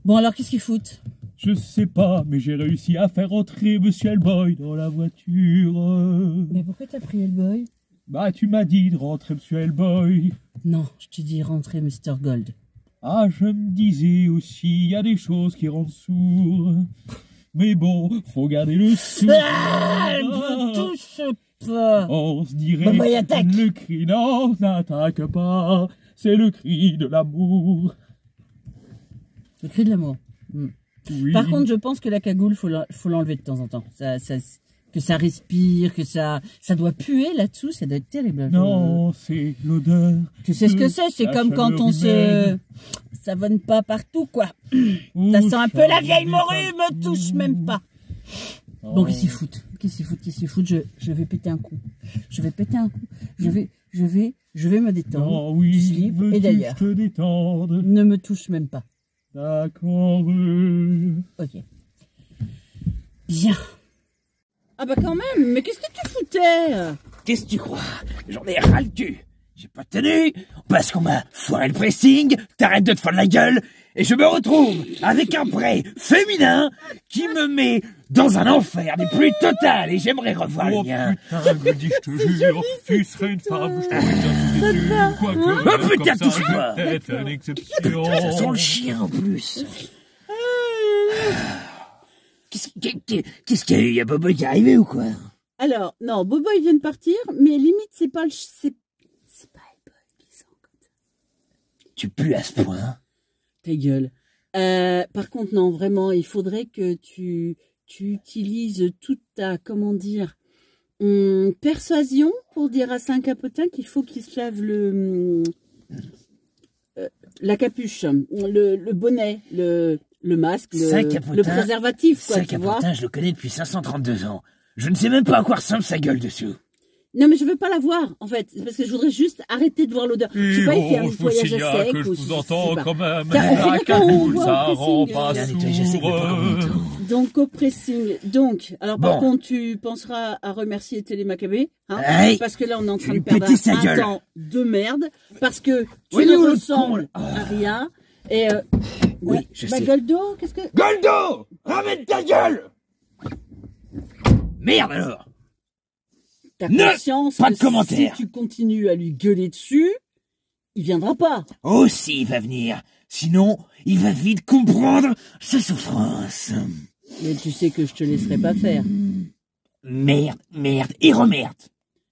Bon, alors, qu'est-ce qu'ils foutent? Je sais pas, mais j'ai réussi à faire entrer Monsieur Hellboy dans la voiture. Mais pourquoi t'as pris Hellboy? Bah, tu m'as dit de rentrer Monsieur Hellboy. Non, je te dis rentrer Mr. Gold. Ah, je me disais aussi, il y a des choses qui rendent sourd. Mais bon, faut garder le sourd. Ah, elle me touche pas. On se dirait Bah, il attaque. le cri, non, n'attaque pas. C'est le cri de l'amour. Le cri de l'amour. Oui. Par contre, je pense que la cagoule, faut l'enlever de temps en temps. Que ça respire, que ça doit puer là-dessous, ça doit être terrible. Non, c'est l'odeur. Tu sais ce que c'est? C'est comme quand on se savonne pas partout, quoi. Ça sent un peu la vieille morue, me touche même pas. Bon, qu'est-ce qu'ils foutent? Je vais péter un coup. Je vais me détendre. Non, oui, et d'ailleurs, te détendre. ne me touche même pas. D'accord. Ok. Bien. Ah bah quand même, mais qu'est-ce que tu foutais? Qu'est-ce que tu crois? J'en ai ras le cul. J'ai pas tenu, parce qu'on m'a foiré le pressing, t'arrêtes de te faire de la gueule, et je me retrouve avec un prêt féminin qui me met dans un enfer des plus total, et j'aimerais revoir le mien. Putain, Goldie, je te jure, tu serais une femme, je te bien dessus, quoique... Oh putain, touche-moi! Peut-être une exception. Ça sent le chien en plus. Qu'est-ce qu'il y a eu? Y'a Bobo qui est arrivé ou quoi? Alors, non, Bobo il vient de partir, mais limite c'est pas Hellboy qui sent comme ça. Tu pues à ce point? Ta gueule. Par contre, non, vraiment, il faudrait que tu utilises toute ta, comment dire, persuasion pour dire à Saint-Capotin qu'il faut qu'il se lave la capuche, le bonnet, le masque, le préservatif, quoi, tu vois. Saint-Capotin, je le connais depuis 532 ans. Je ne sais même pas à quoi ressemble sa gueule dessous. Non, mais je veux pas la voir, en fait. C'est parce que je voudrais juste arrêter de voir l'odeur. Je sais pas, il fait un voyage à sec. Que je vous entends quand même. La cagoule, ça rend pas sourd. Donc, au pressing. Donc, alors par contre, tu penseras à remercier Télémacabé, hein, parce que là, on est en train de perdre un temps de merde, parce que tu ne ressembles à rien. Et oui, je sais. Goldo, qu'est-ce que... Goldo, ramène ta gueule. Merde alors. T'as conscience pas de que commentaire. Si tu continues à lui gueuler dessus, il viendra pas. Oh si, il va venir. Sinon, il va vite comprendre sa souffrance. Mais tu sais que je te laisserai pas faire. Merde et remerde.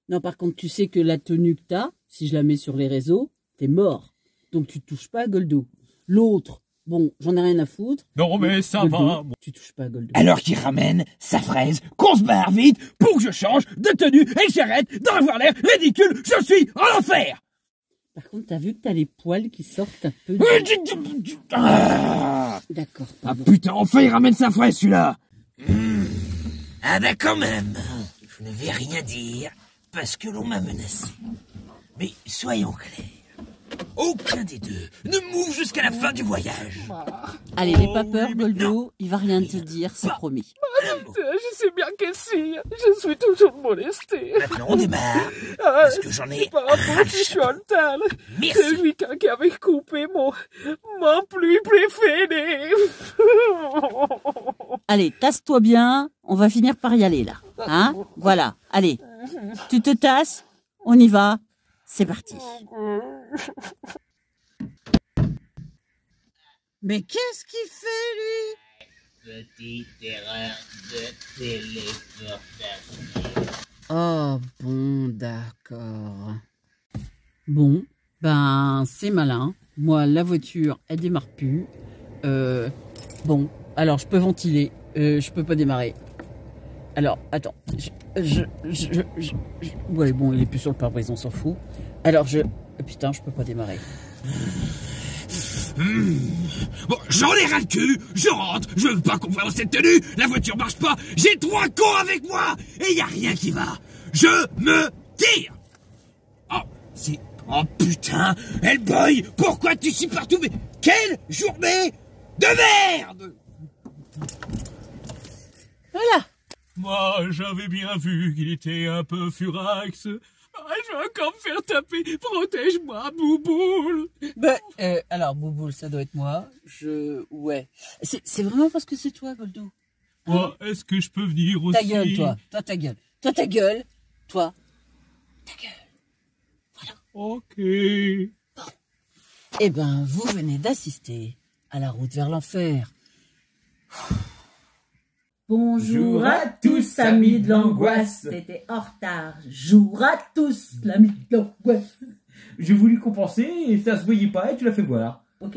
Non, par contre, tu sais que la tenue que t'as, si je la mets sur les réseaux, t'es mort. Donc tu touches pas à Goldo. L'autre, bon, j'en ai rien à foutre. Non, mais ça Goldo, va. tu touches pas à Goldo. Alors qu'il ramène sa fraise, qu'on se barre vite pour que je change de tenue et que j'arrête d'avoir l'air ridicule. Je suis en enfer. Par contre, t'as vu que t'as les poils qui sortent un peu. D'accord. Ah putain, enfin il ramène sa fraise celui-là. Ah bah quand même, je ne vais rien dire parce que l'on m'a menacé. Mais soyons clairs. Aucun des deux ne move jusqu'à la fin du voyage. Allez, n'aie pas peur, Goldo, il va rien te dire, c'est promis. Je sais bien que si, je suis toujours molestée. Maintenant on démarre, parce que j'en ai par rapport à Chantal. C'est lui qui avait coupé mon plus préféré. Allez, tasse-toi bien, on va finir par y aller là. Hein? Voilà, allez, tu te tasses, on y va. C'est parti. Mais qu'est-ce qu'il fait, lui? Petite erreur de téléportation. Oh, bon, d'accord. Bon, ben, c'est malin. Moi, la voiture, elle démarre plus. Bon, alors, je peux ventiler. Je peux pas démarrer. Alors, attends. Ouais, bon, il est plus sur le pare-brise, on s'en fout. Alors, putain, je peux pas démarrer. Bon, j'en ai ras le cul, je rentre, je veux pas qu'on voit dans cette tenue, la voiture marche pas, j'ai 3 cons avec moi, et y a rien qui va. Je me tire. Oh putain, Hellboy, pourquoi tu suis partout, mais quelle journée de merde. Voilà. Moi, j'avais bien vu qu'il était un peu furax. Ah, je vais encore me faire taper. Protège-moi, Bouboule. Alors, Bouboule, ça doit être moi. Ouais. C'est vraiment parce que c'est toi, Goldo. Oh, est-ce que je peux venir aussi? Ta gueule, toi. Toi, ta gueule. Toi, ta gueule. Toi, ta gueule. Ok. Eh ben, vous venez d'assister à la route vers l'enfer. Bonjour à tous, amis de l'angoisse. C'était en retard. Jour à tous, l'ami de l'angoisse. J'ai voulu compenser et ça se voyait pas et tu l'as fait voir. Ok.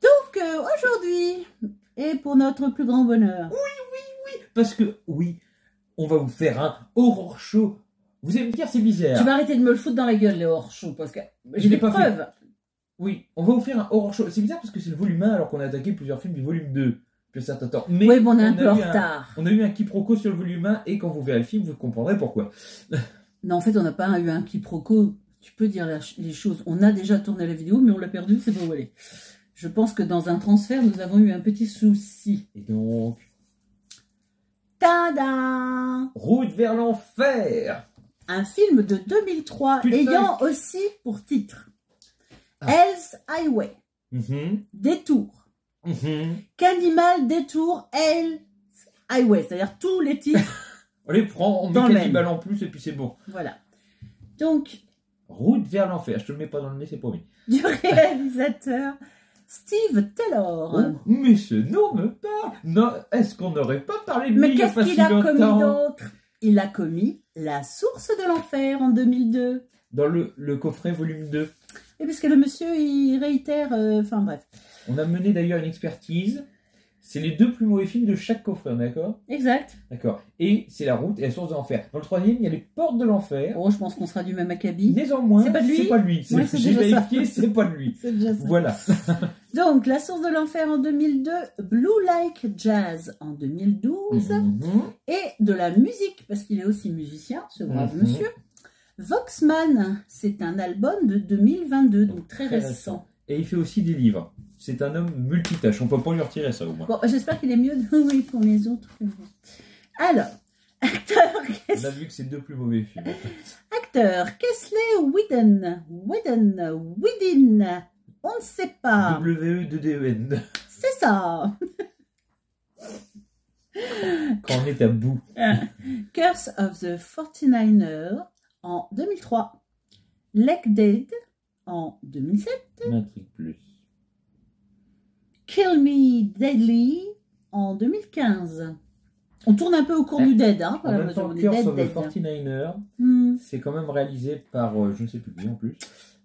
Donc, aujourd'hui, et pour notre plus grand bonheur. Parce que, oui, on va vous faire un horror show. Vous allez me dire, c'est bizarre. Tu vas arrêter de me le foutre dans la gueule, les hors show, parce que j'ai l'ai des pas preuves. Oui, on va vous faire un horror show. C'est bizarre parce que c'est le volume 1 alors qu'on a attaqué plusieurs films du volume 2 depuis un certain temps. Mais Oui, bon, on est un peu en retard. On a eu un quiproquo sur le volume 1 et quand vous verrez le film, vous comprendrez pourquoi. Non, en fait, on n'a pas eu un quiproquo. Tu peux dire les choses. On a déjà tourné la vidéo, mais on l'a perdu, c'est pas où aller. Je pense que dans un transfert, nous avons eu un petit souci. Et donc... Tada! Route vers l'enfer! Un film de 2003 Putain. ayant aussi pour titre Hell's Highway, Détour, Cannibal Détour, Hell's Highway, c'est-à-dire tous les titres. On les prend, on Dans met le Cannibal même. en plus et puis c'est bon. Voilà. Donc, Route vers l'enfer, je te le mets pas dans le nez, c'est promis. du réalisateur Steve Taylor. Oh, mais ce nom me parle. Non, est-ce qu'on n'aurait pas parlé de lui Mais il y a qu'est-ce pas qu'il si a commis longtemps d'autre? Il a commis La Source de l'Enfer en 2002. Dans le coffret volume 2. Et parce que le monsieur, il réitère... Enfin bref. On a mené d'ailleurs une expertise. C'est les deux plus mauvais films de chaque coffret, d'accord? Exact. D'accord. Et c'est La Route et La Source de l'Enfer. Dans le troisième, il y a Les Portes de l'Enfer. Oh, je pense qu'on sera du même acabit. Néanmoins, C'est pas de lui. C'est pas de lui. Ouais, c'est J'ai déjà ça. vérifié, c'est pas de lui. C'est déjà ça. Voilà. Donc, La Source de l'Enfer en 2002, Blue Like Jazz en 2012, et de la musique, parce qu'il est aussi musicien, ce brave monsieur. Voxman, c'est un album de 2022, donc très récent. Et il fait aussi des livres. C'est un homme multitâche. On peut pas lui retirer ça au moins. Bon, j'espère qu'il est mieux oui, pour les autres. Alors, acteur, On a vu que c'est deux plus mauvais films. En fait. acteur Kesley Whedon, on ne sait pas. W-E-D-D-E-N. C'est ça. Quand on est à bout. Curse of the 49er en 2003. Leg Dead en 2007. M'intrigue plus. Kill Me Deadly en 2015. On tourne un peu au cours du Dead. Hein, En même temps, Curse of the 49er, c'est quand même réalisé par, je ne sais plus qui en plus.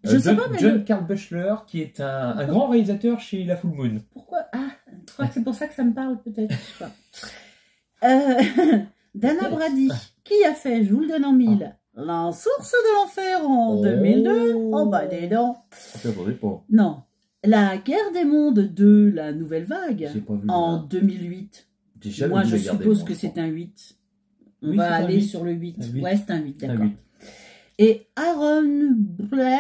Je sais pas, mais John Carl Buechler, qui est un grand réalisateur chez La Full Moon. Pourquoi? Ah, je crois que c'est pour ça que ça me parle, peut-être. Je sais pas. Dana Brady, qui a fait, je vous le donne en mille, La Source de l'Enfer en 2002. Oh bah, dis donc. Attendez pas. Non. La Guerre des Mondes 2, la nouvelle vague, J'ai pas vu en ça. 2008. J'ai jamais Moi, vu je La Guerre des suppose Mondes, que je c'est crois. un 8. On Oui, va c'est un aller 8. sur le 8. Un 8. Ouais, c'est un 8, Un d'accord. 8. Et Aaron Buer,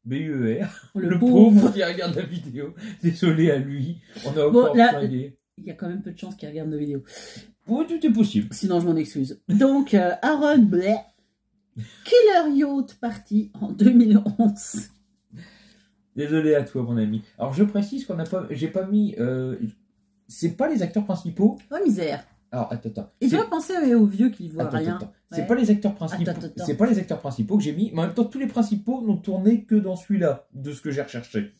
B-U-E-R. le Le pauvre. pauvre qui regarde la vidéo. Désolé à lui. On a Bon, encore là- flingué. Il y a quand même peu de chances qu'il regarde nos vidéos. Oui, tout est possible. Sinon, je m'en excuse. Donc, Aaron Blair, Killer Yacht Party en 2011. Désolé à toi, mon ami. Alors, je précise qu'on n'a pas, j'ai pas mis, c'est pas les acteurs principaux. Oh, misère. Alors, attends. Et C'est- tu vas penser aux vieux qui voient Attends, rien. attends. Ouais. C'est pas les acteurs principaux. Attends. C'est pas les acteurs principaux que j'ai mis. Mais en même temps, tous les principaux n'ont tourné que dans celui-là, de ce que j'ai recherché.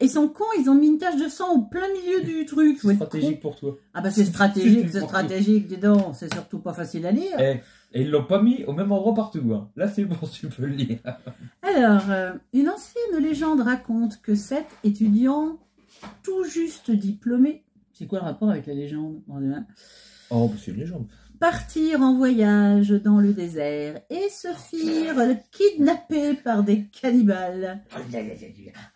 Ils sont cons, ils ont mis une tache de sang au plein milieu du truc. C'est Ouais, stratégique con. pour toi. Ah bah c'est stratégique, C'est c'est stratégique, dis donc. C'est surtout pas facile à lire. Et ils l'ont pas mis au même endroit partout. Hein. Là, c'est bon, tu peux le lire. Alors, une ancienne légende raconte que 7 étudiants tout juste diplômés, c'est quoi le rapport avec la légende? Oh, bah, c'est une légende. Partirent en voyage dans le désert et se firent kidnapper par des cannibales.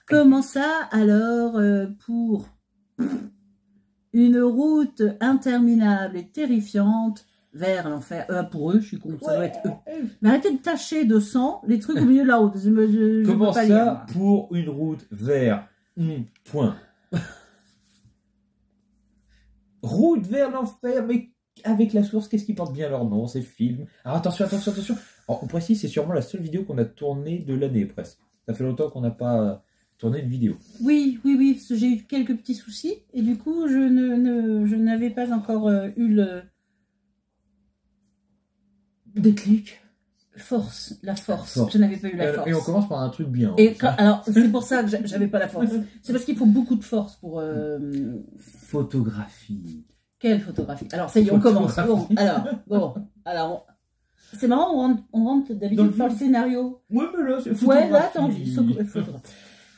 Commença alors pour une route interminable et terrifiante vers l'enfer. Pour eux, je suis con, ça doit être eux. Mais arrêtez de tacher de sang les trucs au milieu de la route. Je Comment peux pas ça lire. pour une route vers point. Route vers l'enfer, mais avec la source, qu'est-ce qui porte bien leur nom, ces films. Alors attention. Alors, on précise, c'est sûrement la seule vidéo qu'on a tournée de l'année presque. Ça fait longtemps qu'on n'a pas tourné une vidéo. Oui, parce que j'ai eu quelques petits soucis et du coup je n'avais pas encore eu le Déclic. la force. Je n'avais pas eu la force. Et on commence par un truc bien. Alors c'est pour ça que j'avais pas la force. C'est parce qu'il faut beaucoup de force pour Photographie. Quelle photographie? Alors ça y est, on commence. Alors c'est marrant, on rentre d'habitude par le scénario. Ouais, mais là, c'est Ouais, là t'as envie. Photographie.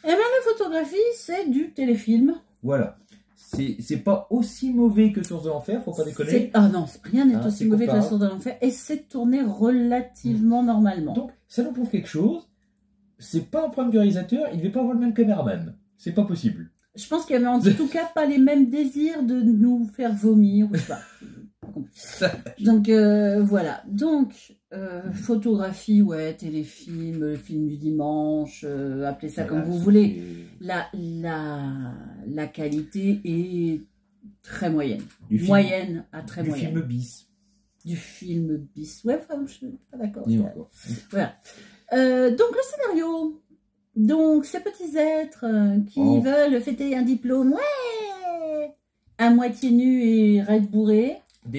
Eh bien la photographie, c'est du téléfilm. Voilà. C'est pas aussi mauvais que Source de l'Enfer, faut pas déconner. Ah non, rien n'est aussi mauvais que la Source de l'Enfer. Et c'est tourné relativement normalement. Donc, ça nous prouve quelque chose. C'est pas un problème du réalisateur, il ne devait pas avoir le même caméraman. C'est pas possible. Je pense qu'il y avait en tout cas pas les mêmes désirs de nous faire vomir, ou je sais pas. Donc, voilà. Donc, photographie, ouais, téléfilm, film du dimanche, appelez ça comme vous voulez. La qualité est très moyenne. Moyenne à très moyenne. Du film bis. Du film bis. Ouais, enfin, je suis pas d'accord. Voilà. Donc, le scénario. Donc, ces petits êtres qui veulent fêter un diplôme, ouais, à moitié nus et raides bourrés.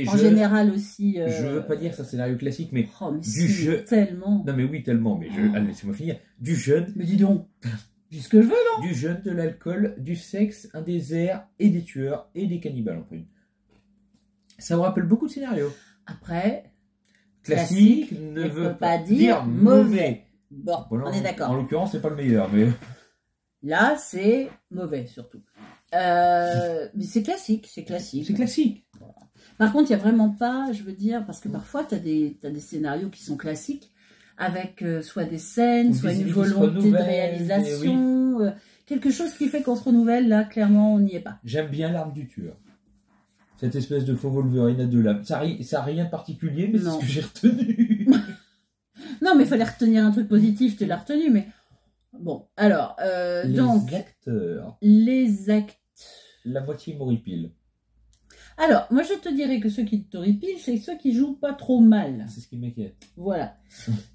En général aussi. Je veux pas dire que c'est un scénario classique, mais, du jeu. Tellement. Non, mais oui, tellement. Mais allez, laissez-moi finir. Du jeune. Mais dis donc. Dis ce que je veux, non? Du jeune, de l'alcool, du sexe, un désert, et des tueurs, et des cannibales en plus. Ça me rappelle beaucoup de scénarios. Après. Classique ne veut pas dire mauvais. Bon, on est d'accord. En l'occurrence, c'est pas le meilleur, mais. Là, c'est mauvais, surtout. Mais c'est classique, C'est classique. Voilà. Par contre, il n'y a vraiment pas, je veux dire, parce que parfois, tu as des scénarios qui sont classiques, avec soit des scènes, soit une volonté de réalisation, quelque chose qui fait qu'on se renouvelle, là, clairement, on n'y est pas. J'aime bien l'arme du tueur. Cette espèce de faux Wolverine à deux lames. Ça a rien de particulier, mais c'est ce que j'ai retenu. Non, mais il fallait retenir un truc positif, tu l'as retenu, mais... Bon, alors, donc... Les acteurs... La moitié m'horripile. Alors, moi je te dirais que ceux qui t'horripilent, c'est ceux qui jouent pas trop mal. C'est ce qui m'inquiète. Voilà.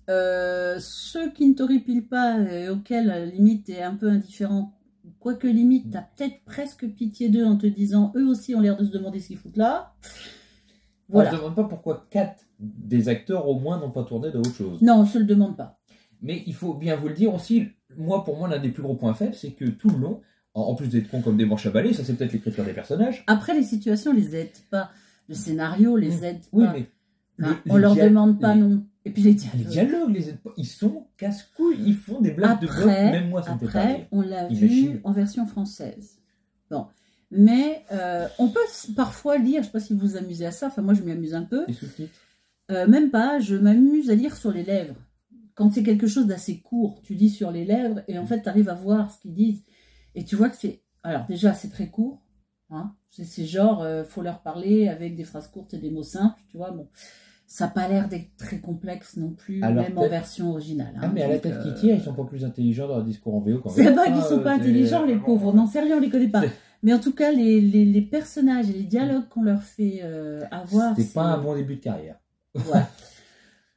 Ceux qui ne t'horripilent pas, auxquels, à la limite, t'es un peu indifférent, quoique limite, t'as peut-être presque pitié d'eux en te disant, eux aussi ont l'air de se demander ce qu'ils foutent là. Voilà. On ne se demande pas pourquoi 4 des acteurs au moins n'ont pas tourné d'autre chose. Non, on ne se le demande pas. Mais il faut bien vous le dire aussi, pour moi, l'un des plus gros points faibles, c'est que tout le long, en plus d'être con comme des manches à balai, ça c'est peut-être l'écriture des personnages. Après, les situations les aident pas. Le scénario les aide pas. Oui, mais on leur demande pas non. Et puis les dialogues les aident pas. Ils sont casse-couilles, ils font des blagues de bof. Même moi, ça me fait pas rire. Après, on l'a vu en version française. Bon. Mais on peut parfois lire, je ne sais pas si vous vous amusez à ça, enfin moi je m'y amuse un peu. Les sous-titres même pas, je m'amuse à lire sur les lèvres. Quand c'est quelque chose d'assez court, tu lis sur les lèvres et en fait tu arrives à voir ce qu'ils disent. Et tu vois que c'est... Alors déjà c'est très court, hein. C'est genre, faut leur parler avec des phrases courtes et des mots simples, tu vois, bon. Ça n'a pas l'air d'être très complexe non plus, alors, même en version originale. Hein, mais à la tête qui tire, ils sont pas plus intelligents dans leur discours en VO qu'en VF. C'est pas qu'ils sont pas intelligents, les pauvres, on n'en sait rien, on les connaît pas. Mais en tout cas, les personnages et les dialogues qu'on leur fait avoir... C'est pas un bon début de carrière. Ouais.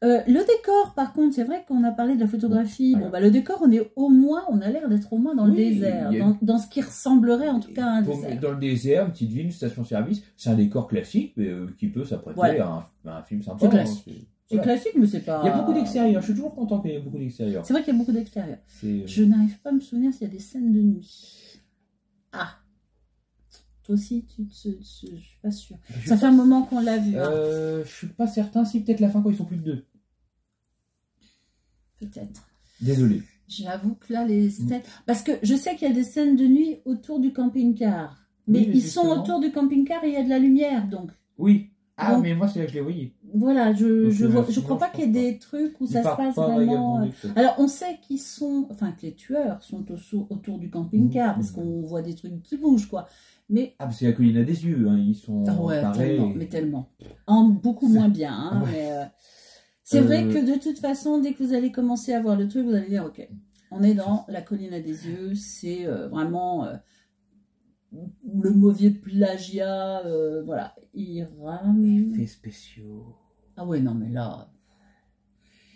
Le décor, par contre, c'est vrai qu'on a parlé de la photographie. Bon, bah, le décor, on a l'air d'être au moins dans le désert, dans ce qui ressemblerait en tout cas à un désert. Dans le désert, une petite ville, une station-service, c'est un décor classique, mais qui peut s'apprêter à un film sympa. C'est classique. C'est classique, mais c'est pas... Il y a beaucoup d'extérieur, je suis toujours content qu'il y ait beaucoup d'extérieur. C'est vrai qu'il y a beaucoup d'extérieur. Je n'arrive pas à me souvenir s'il y a des scènes de nuit. Ah, toi aussi, je suis pas sûre. Ça fait un moment qu'on l'a vu. Je suis pas certain, si peut-être la fin quand ils sont plus que 2. Peut-être. Désolé. J'avoue que là, les scènes... Parce que je sais qu'il y a des scènes de nuit autour du camping-car. Mais ils sont autour du camping-car et il y a de la lumière, donc... Oui. Ah, donc, mais moi, c'est là que je les voyais. Voilà, je crois pas qu'il y ait des trucs où ça se passe vraiment... Alors, on sait qu'ils sont... Enfin, que les tueurs sont autour du camping-car, parce qu'on voit des trucs qui bougent, quoi. Mais... Ah, c'est la colline à des yeux, hein. Ils sont pareils. Tellement. Beaucoup moins bien, hein, mais... C'est vrai que de toute façon, dès que vous allez commencer à voir le truc, vous allez dire, ok, on est dans la colline à des yeux, c'est vraiment le mauvais plagiat, voilà. Effets spéciaux. Ah ouais, non, mais là...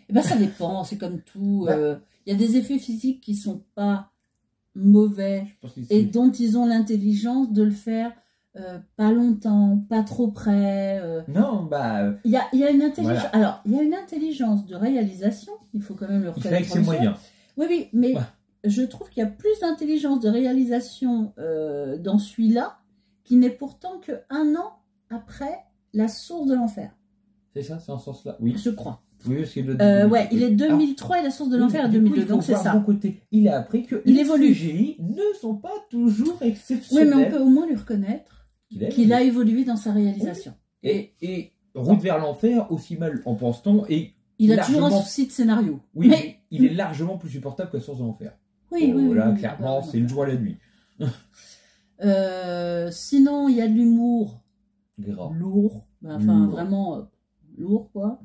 Eh ben, ça dépend, c'est comme tout. Bah. Il y a des effets physiques qui sont pas mauvais Je pense que et dont ils ont l'intelligence de le faire pas longtemps, pas trop près. Non, bah... Il y a une intelligence. Voilà. Alors, il y a une intelligence de réalisation, il faut quand même le il fait reconnaître. avec ses moyens. Oui, oui, mais Ouais. je trouve qu'il y a plus d'intelligence de réalisation dans celui-là, qui n'est pourtant que 1 an après La Source de l'enfer, C'est ça, c'est en ce sens-là. Oui. je crois. Oui, parce qu'il le Ouais, il est 2003 et La Source de l'enfer est 2002, donc c'est ça. Bon côté. Il a appris que Il les évolue. CGI ne sont pas toujours Oui, exceptionnels. mais on peut au moins lui reconnaître qu'il a évolué dans sa réalisation. Et Route vers l'enfer, aussi mal en pense-t-on, et Il a toujours un largement- souci de scénario. oui, mais mais il est largement plus supportable que la Source de l'enfer. oui, oui, Là, oui, clairement, oui, c'est le jour et la nuit. Sinon, il y a de l'humour Gras. lourd, enfin Lourd. vraiment lourd, quoi.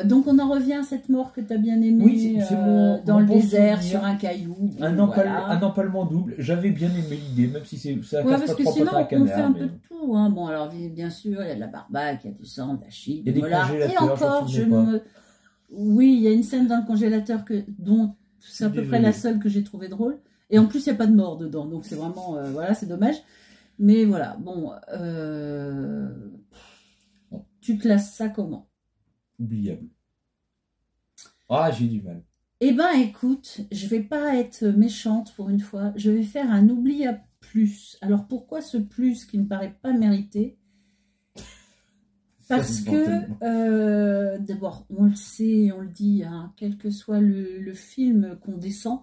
Donc on en revient à cette mort que tu as bien aimée, Oui, c'est mon dans le bon désert souvenir. sur un caillou. Un empalement double, j'avais bien aimé l'idée, même si ça Ouais, casse parce pas que trop sinon potes à on fait canard. un mais- peu de tout. Hein. Bon, alors bien sûr, il y a de la barbaque, il y a du sang, de la chine, Il y a des congélateurs, et encore, je me souvenais Oui, il y a une scène dans le congélateur dont c'est à peu près la seule que j'ai trouvée drôle. Et en plus, il n'y a pas de mort dedans, donc c'est vraiment, voilà, c'est dommage. Mais voilà, bon, tu classes ça comment? Oubliable. Ah, j'ai du mal. Eh ben, écoute, je vais pas être méchante pour une fois. Je vais faire un oubli à plus. Alors, pourquoi ce plus qui ne paraît pas mérité? Parce Ça, que, d'abord, on le sait, on le dit, hein, quel que soit le film qu'on descend,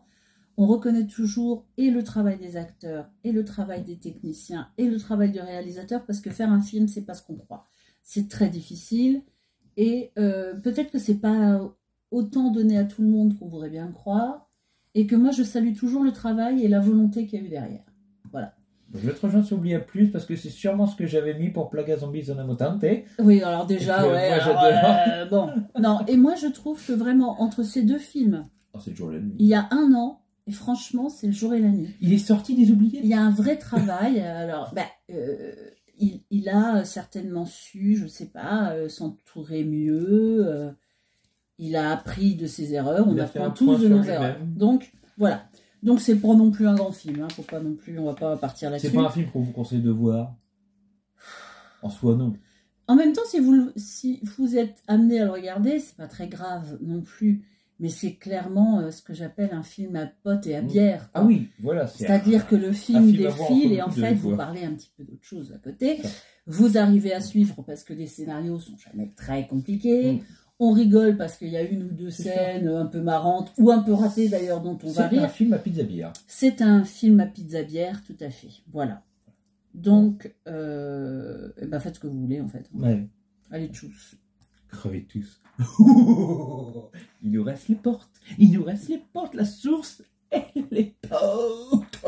on reconnaît toujours et le travail des acteurs, et le travail des techniciens, et le travail du réalisateur, parce que faire un film, c'est pas ce qu'on croit. C'est très difficile, et peut-être que c'est pas autant donné à tout le monde qu'on voudrait bien le croire, et que moi, je salue toujours le travail et la volonté qu'il y a eu derrière. Voilà. Je vais te rejoindre sur Oubliable Plus parce que c'est sûrement ce que j'avais mis pour Plaga Zombies Zona Mutante. Oui, alors déjà, Et que ouais. moi, Alors, bon, non, et moi, je trouve que vraiment, entre ces deux films, Oh, c'est le jour et la nuit. il y a 1 an, et franchement, c'est le jour et la nuit. Il est sorti des oubliés. Il y a un vrai travail. Alors, il a certainement su, je sais pas, s'entourer mieux. Il a appris de ses erreurs. Il On a fait apprend un tous point de sur nos lui-même. erreurs. Donc, voilà. Donc, c'est pas non plus un grand film. Hein. Faut pas non plus, on va pas partir là-dessus. C'est pas un film qu'on vous conseille de voir. En soi, non. En même temps, si vous êtes amené à le regarder, c'est pas très grave non plus. Mais c'est clairement ce que j'appelle un film à potes et à bière. Ah quoi. oui, voilà. C'est-à-dire que le film film à voir défile entre et en beaucoup de fait, vous fois. parlez un petit peu d'autre chose à côté. Ça. Vous arrivez à suivre parce que les scénarios sont jamais très compliqués. Mm. On rigole parce qu'il y a 1 ou 2 C'est scènes un peu marrantes ou un peu ratées d'ailleurs dont on va C'est un rire. film à pizza bière. C'est un film à pizza bière, tout à fait. Voilà. Donc, faites ce que vous voulez en fait. Ouais. Allez, tchuss. Crevez tous. Il nous reste les portes. Il nous reste les portes, la source et les portes.